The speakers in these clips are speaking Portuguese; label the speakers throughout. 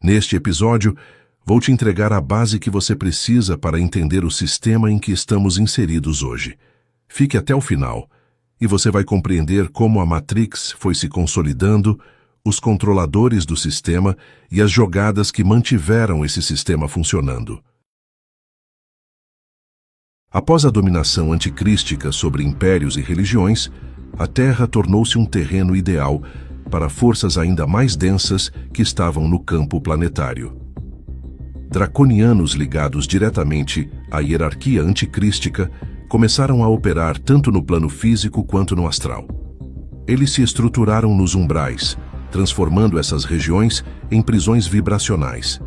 Speaker 1: Neste episódio, vou te entregar a base que você precisa para entender o sistema em que estamos inseridos hoje. Fique até o final, e você vai compreender como a Matrix foi se consolidando, os controladores do sistema e as jogadas que mantiveram esse sistema funcionando. Após a dominação anticrística sobre impérios e religiões, a Terra tornou-se um terreno ideal para forças ainda mais densas que estavam no campo planetário. Draconianos ligados diretamente à hierarquia anticrística começaram a operar tanto no plano físico quanto no astral. Eles se estruturaram nos umbrais, transformando essas regiões em prisões vibracionais.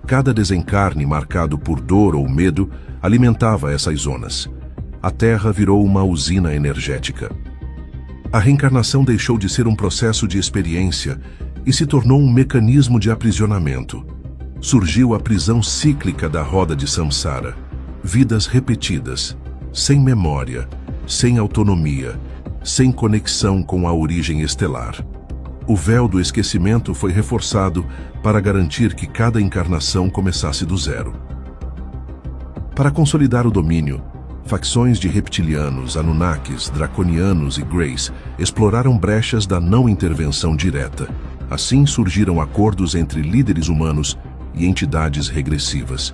Speaker 1: Cada desencarne marcado por dor ou medo alimentava essas zonas. A Terra virou uma usina energética. A reencarnação deixou de ser um processo de experiência e se tornou um mecanismo de aprisionamento. Surgiu a prisão cíclica da roda de Samsara. Vidas repetidas, sem memória, sem autonomia, sem conexão com a origem estelar. O véu do esquecimento foi reforçado para garantir que cada encarnação começasse do zero. Para consolidar o domínio, facções de reptilianos, Anunnakis, Draconianos e Greys exploraram brechas da não intervenção direta. Assim surgiram acordos entre líderes humanos e entidades regressivas.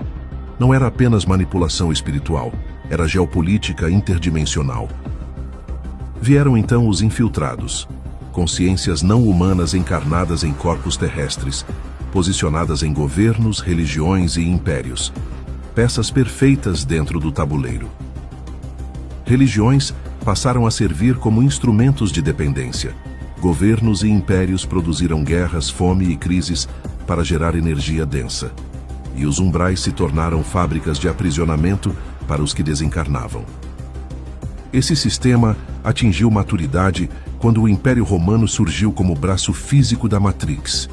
Speaker 1: Não era apenas manipulação espiritual, era geopolítica interdimensional. Vieram então os infiltrados, consciências não humanas encarnadas em corpos terrestres, posicionadas em governos, religiões e impérios. Peças perfeitas dentro do tabuleiro. Religiões passaram a servir como instrumentos de dependência. Governos e impérios produziram guerras, fome e crises para gerar energia densa. E os umbrais se tornaram fábricas de aprisionamento para os que desencarnavam. Esse sistema atingiu maturidade quando o Império Romano surgiu como braço físico da Matrix.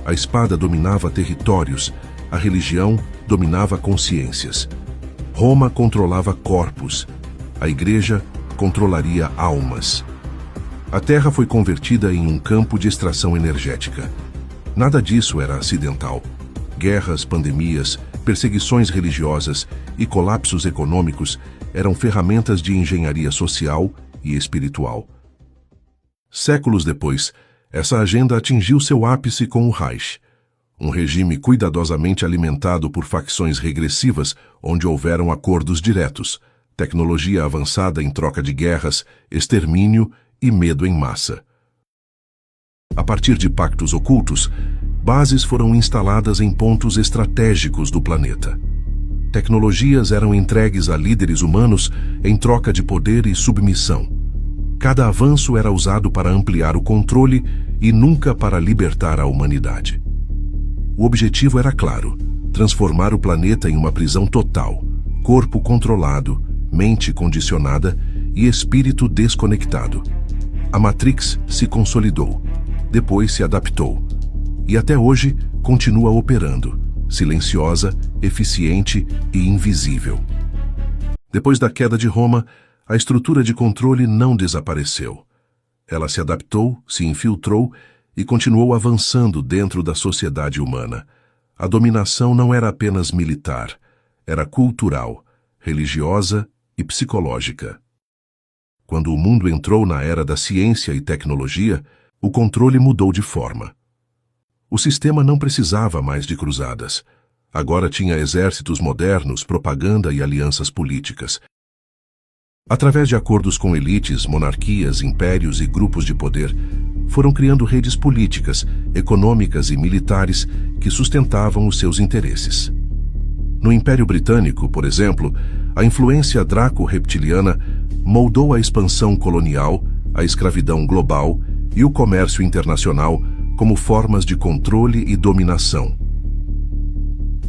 Speaker 1: A espada dominava territórios, a religião dominava consciências. Roma controlava corpos. A Igreja controlaria almas. A Terra foi convertida em um campo de extração energética. Nada disso era acidental. Guerras, pandemias, perseguições religiosas e colapsos econômicos eram ferramentas de engenharia social e espiritual. Séculos depois, essa agenda atingiu seu ápice com o Reich, um regime cuidadosamente alimentado por facções regressivas onde houveram acordos diretos, tecnologia avançada em troca de guerras, extermínio e medo em massa. A partir de pactos ocultos, bases foram instaladas em pontos estratégicos do planeta. Tecnologias eram entregues a líderes humanos em troca de poder e submissão. Cada avanço era usado para ampliar o controle e nunca para libertar a humanidade. O objetivo era claro: transformar o planeta em uma prisão total, corpo controlado, mente condicionada e espírito desconectado. A Matrix se consolidou, depois se adaptou, e até hoje continua operando, silenciosa, eficiente e invisível. Depois da queda de Roma, a estrutura de controle não desapareceu. Ela se adaptou, se infiltrou e continuou avançando dentro da sociedade humana. A dominação não era apenas militar, era cultural, religiosa e psicológica. Quando o mundo entrou na era da ciência e tecnologia, o controle mudou de forma. O sistema não precisava mais de cruzadas. Agora tinha exércitos modernos, propaganda e alianças políticas. Através de acordos com elites, monarquias, impérios e grupos de poder, foram criando redes políticas, econômicas e militares que sustentavam os seus interesses. No Império Britânico, por exemplo, a influência draco-reptiliana moldou a expansão colonial, a escravidão global e o comércio internacional como formas de controle e dominação.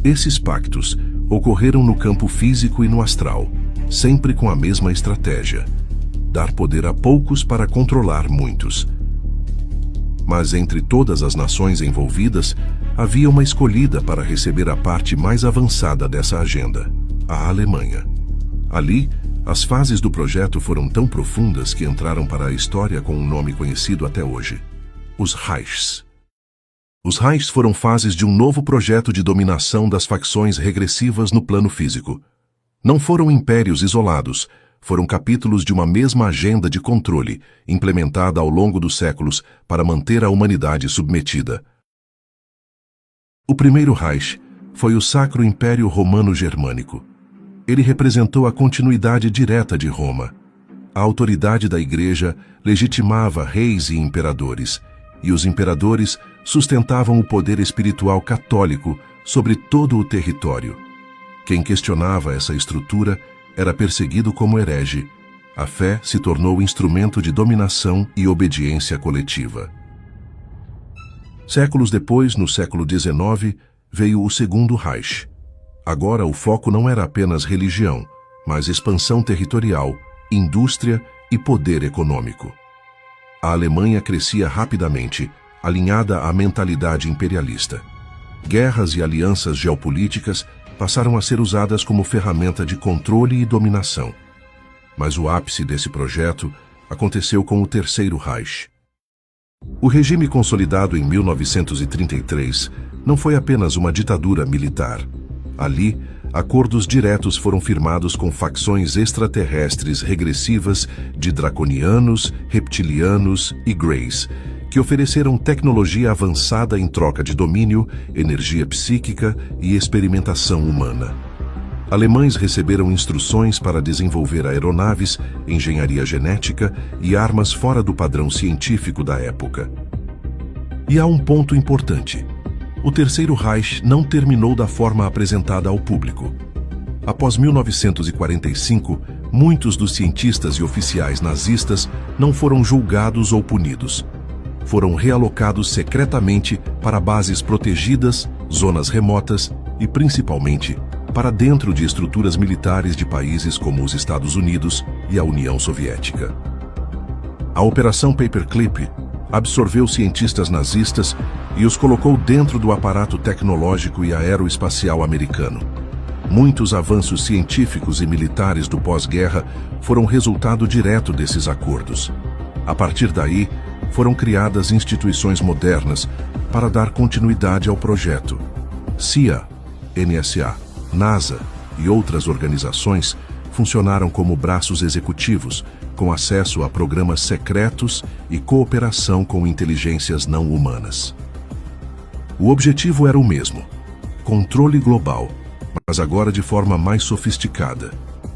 Speaker 1: Esses pactos ocorreram no campo físico e no astral, sempre com a mesma estratégia: dar poder a poucos para controlar muitos. Mas entre todas as nações envolvidas, havia uma escolhida para receber a parte mais avançada dessa agenda: a Alemanha. Ali, as fases do projeto foram tão profundas que entraram para a história com um nome conhecido até hoje: os Reichs. Os Reichs foram fases de um novo projeto de dominação das facções regressivas no plano físico. Não foram impérios isolados, foram capítulos de uma mesma agenda de controle, implementada ao longo dos séculos para manter a humanidade submetida. O primeiro Reich foi o Sacro Império Romano-Germânico. Ele representou a continuidade direta de Roma. A autoridade da Igreja legitimava reis e imperadores, e os imperadores sustentavam o poder espiritual católico sobre todo o território. Quem questionava essa estrutura era perseguido como herege. A fé se tornou instrumento de dominação e obediência coletiva. Séculos depois, no século XIX, veio o Segundo Reich. Agora o foco não era apenas religião, mas expansão territorial, indústria e poder econômico. A Alemanha crescia rapidamente, alinhada à mentalidade imperialista. Guerras e alianças geopolíticas passaram a ser usadas como ferramenta de controle e dominação. Mas o ápice desse projeto aconteceu com o Terceiro Reich. O regime consolidado em 1933 não foi apenas uma ditadura militar. Ali, acordos diretos foram firmados com facções extraterrestres regressivas de draconianos, reptilianos e greys, que ofereceram tecnologia avançada em troca de domínio, energia psíquica e experimentação humana. Alemães receberam instruções para desenvolver aeronaves, engenharia genética e armas fora do padrão científico da época. E há um ponto importante. O Terceiro Reich não terminou da forma apresentada ao público. Após 1945, muitos dos cientistas e oficiais nazistas não foram julgados ou punidos. Foram realocados secretamente para bases protegidas, zonas remotas e, principalmente, para dentro de estruturas militares de países como os Estados Unidos e a União Soviética. A Operação Paperclip absorveu cientistas nazistas e os colocou dentro do aparato tecnológico e aeroespacial americano. Muitos avanços científicos e militares do pós-guerra foram resultado direto desses acordos. A partir daí, foram criadas instituições modernas para dar continuidade ao projeto. CIA, NSA, NASA e outras organizações funcionaram como braços executivos, com acesso a programas secretos e cooperação com inteligências não humanas. O objetivo era o mesmo: controle global, mas agora de forma mais sofisticada,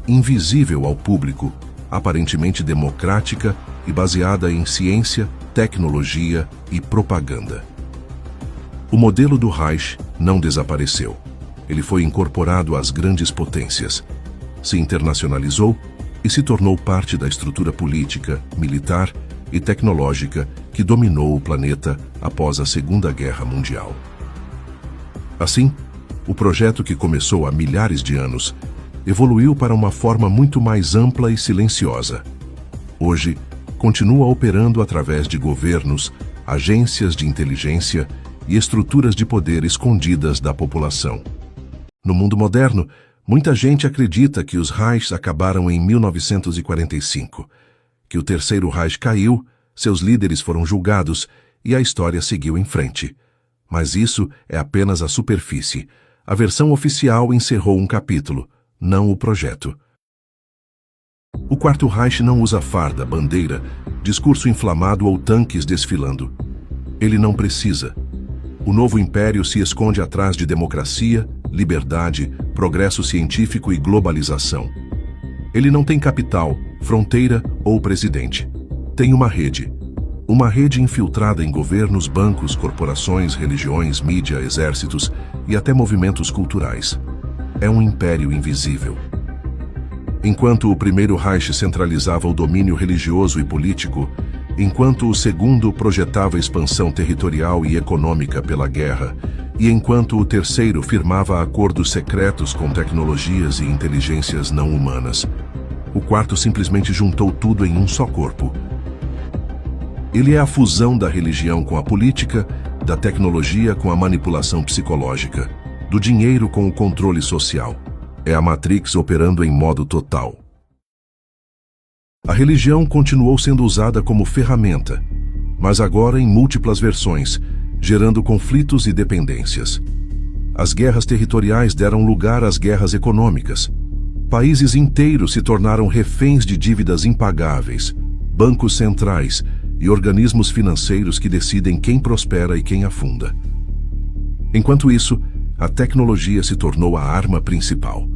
Speaker 1: invisível ao público, aparentemente democrática e baseada em ciência, tecnologia e propaganda. O modelo do Reich não desapareceu. Ele foi incorporado às grandes potências, se internacionalizou e se tornou parte da estrutura política, militar e tecnológica que dominou o planeta após a Segunda Guerra Mundial. Assim, o projeto que começou há milhares de anos evoluiu para uma forma muito mais ampla e silenciosa. Hoje, continua operando através de governos, agências de inteligência e estruturas de poder escondidas da população. No mundo moderno, muita gente acredita que os Reichs acabaram em 1945, que o Terceiro Reich caiu, seus líderes foram julgados e a história seguiu em frente. Mas isso é apenas a superfície. A versão oficial encerrou um capítulo, não o projeto. O Quarto Reich não usa farda, bandeira, discurso inflamado ou tanques desfilando. Ele não precisa. O novo império se esconde atrás de democracia, liberdade, progresso científico e globalização. Ele não tem capital, fronteira ou presidente. Tem uma rede. Uma rede infiltrada em governos, bancos, corporações, religiões, mídia, exércitos e até movimentos culturais. É um império invisível. Enquanto o Primeiro Reich centralizava o domínio religioso e político, enquanto o Segundo projetava expansão territorial e econômica pela guerra, e enquanto o Terceiro firmava acordos secretos com tecnologias e inteligências não humanas, o Quarto simplesmente juntou tudo em um só corpo. Ele é a fusão da religião com a política, da tecnologia com a manipulação psicológica, do dinheiro com o controle social. É a Matrix operando em modo total. A religião continuou sendo usada como ferramenta, mas agora em múltiplas versões, gerando conflitos e dependências. As guerras territoriais deram lugar às guerras econômicas. Países inteiros se tornaram reféns de dívidas impagáveis, bancos centrais e organismos financeiros que decidem quem prospera e quem afunda. Enquanto isso, a tecnologia se tornou a arma principal.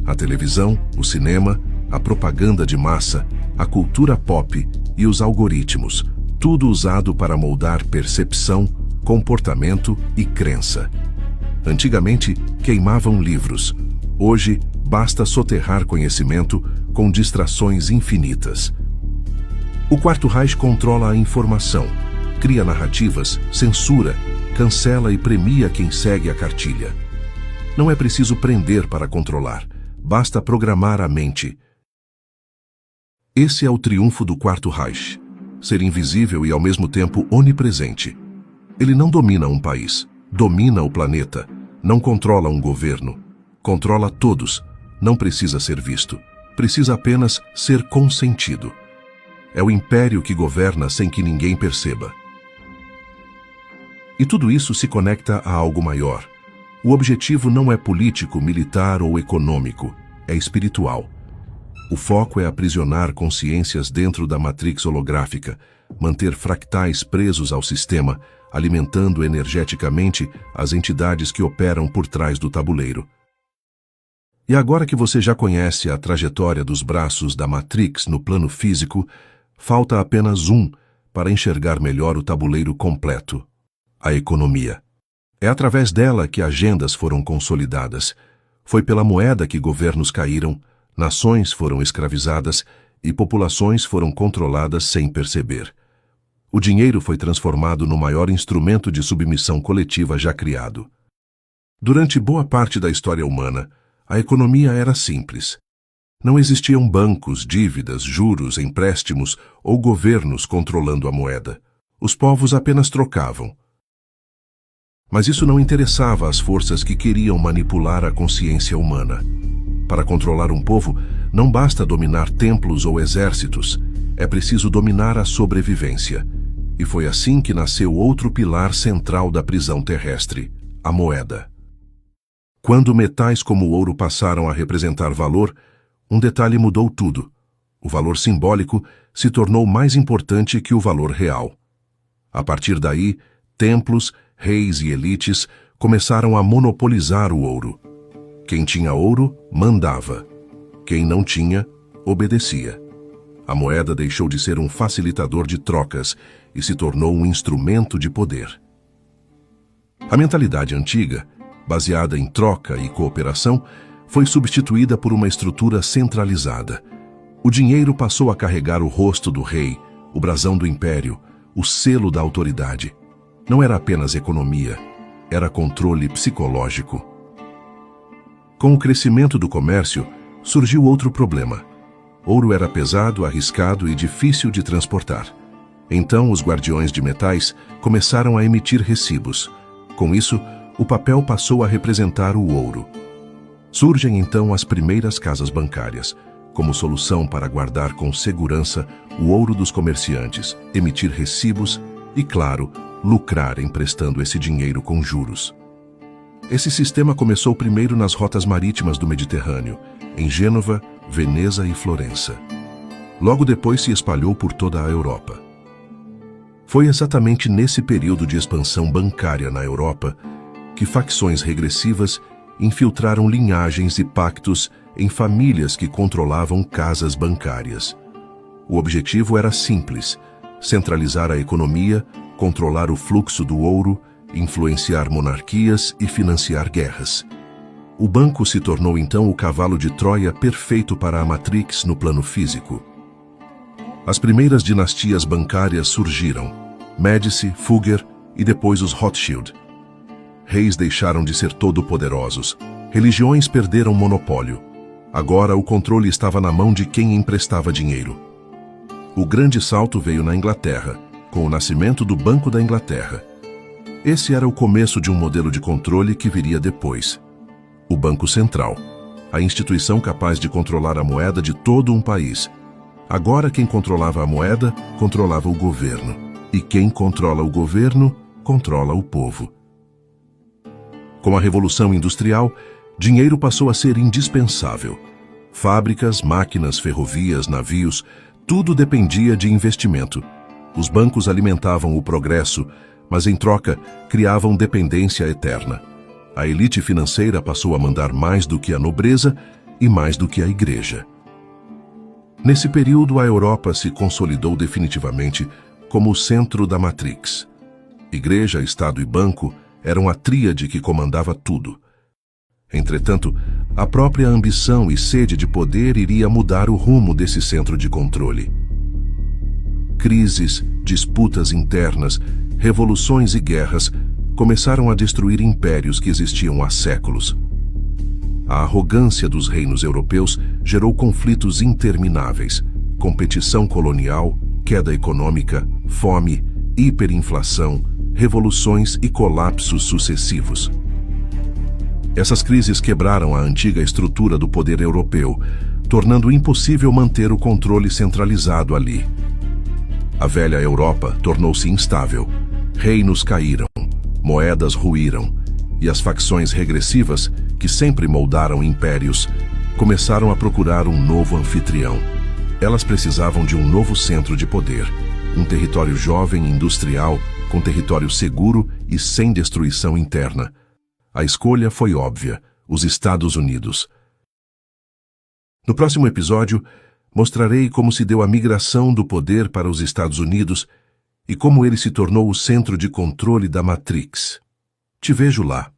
Speaker 1: A televisão, o cinema, a propaganda de massa, a cultura pop e os algoritmos, tudo usado para moldar percepção, comportamento e crença. Antigamente, queimavam livros. Hoje, basta soterrar conhecimento com distrações infinitas. O Quarto Reich controla a informação, cria narrativas, censura, cancela e premia quem segue a cartilha. Não é preciso prender para controlar, basta programar a mente. Esse é o triunfo do Quarto Reich: ser invisível e ao mesmo tempo onipresente. Ele não domina um país, domina o planeta, não controla um governo, controla todos, não precisa ser visto, precisa apenas ser consentido. É o império que governa sem que ninguém perceba. E tudo isso se conecta a algo maior. O objetivo não é político, militar ou econômico, é espiritual. O foco é aprisionar consciências dentro da matrix holográfica, manter fractais presos ao sistema, alimentando energeticamente as entidades que operam por trás do tabuleiro. E agora que você já conhece a trajetória dos braços da Matrix no plano físico, falta apenas um para enxergar melhor o tabuleiro completo: a economia. É através dela que agendas foram consolidadas. Foi pela moeda que governos caíram, nações foram escravizadas e populações foram controladas sem perceber. O dinheiro foi transformado no maior instrumento de submissão coletiva já criado. Durante boa parte da história humana, a economia era simples. Não existiam bancos, dívidas, juros, empréstimos ou governos controlando a moeda. Os povos apenas trocavam. Mas isso não interessava às forças que queriam manipular a consciência humana. Para controlar um povo, não basta dominar templos ou exércitos, é preciso dominar a sobrevivência. E foi assim que nasceu outro pilar central da prisão terrestre: a moeda. Quando metais como o ouro passaram a representar valor, um detalhe mudou tudo. O valor simbólico se tornou mais importante que o valor real. A partir daí, templos, reis e elites começaram a monopolizar o ouro. Quem tinha ouro, mandava. Quem não tinha, obedecia. A moeda deixou de ser um facilitador de trocas e se tornou um instrumento de poder. A mentalidade antiga, baseada em troca e cooperação, foi substituída por uma estrutura centralizada. O dinheiro passou a carregar o rosto do rei, o brasão do império, o selo da autoridade. Não era apenas economia, era controle psicológico. Com o crescimento do comércio, surgiu outro problema. Ouro era pesado, arriscado e difícil de transportar. Então, os guardiões de metais começaram a emitir recibos. Com isso, o papel passou a representar o ouro. Surgem então as primeiras casas bancárias, como solução para guardar com segurança o ouro dos comerciantes, emitir recibos e, claro, lucrar emprestando esse dinheiro com juros. Esse sistema começou primeiro nas rotas marítimas do Mediterrâneo, em Gênova, Veneza e Florença. Logo depois se espalhou por toda a Europa. Foi exatamente nesse período de expansão bancária na Europa que facções regressivas infiltraram linhagens e pactos em famílias que controlavam casas bancárias. O objetivo era simples: centralizar a economia, controlar o fluxo do ouro, influenciar monarquias e financiar guerras. O banco se tornou então o cavalo de Troia perfeito para a Matrix no plano físico. As primeiras dinastias bancárias surgiram: Médici, Fugger e depois os Rothschild. Reis deixaram de ser todo-poderosos. Religiões perderam monopólio. Agora o controle estava na mão de quem emprestava dinheiro. O grande salto veio na Inglaterra, com o nascimento do Banco da Inglaterra. Esse era o começo de um modelo de controle que viria depois. O Banco Central, a instituição capaz de controlar a moeda de todo um país. Agora quem controlava a moeda, controlava o governo. E quem controla o governo, controla o povo. Com a Revolução Industrial, dinheiro passou a ser indispensável. Fábricas, máquinas, ferrovias, navios, tudo dependia de investimento. Os bancos alimentavam o progresso, mas em troca criavam dependência eterna. A elite financeira passou a mandar mais do que a nobreza e mais do que a igreja. Nesse período, a Europa se consolidou definitivamente como o centro da Matrix. Igreja, Estado e banco eram a tríade que comandava tudo. Entretanto, a própria ambição e sede de poder iria mudar o rumo desse centro de controle. Crises, disputas internas, revoluções e guerras começaram a destruir impérios que existiam há séculos. A arrogância dos reinos europeus gerou conflitos intermináveis, competição colonial, queda econômica, fome, hiperinflação, revoluções e colapsos sucessivos. Essas crises quebraram a antiga estrutura do poder europeu, tornando impossível manter o controle centralizado ali. A velha Europa tornou-se instável, reinos caíram, moedas ruíram, e as facções regressivas, que sempre moldaram impérios, começaram a procurar um novo anfitrião. Elas precisavam de um novo centro de poder, um território jovem, industrial, com território seguro e sem destruição interna. A escolha foi óbvia: os Estados Unidos. No próximo episódio, mostrarei como se deu a migração do poder para os Estados Unidos e como ele se tornou o centro de controle da Matrix. Te vejo lá.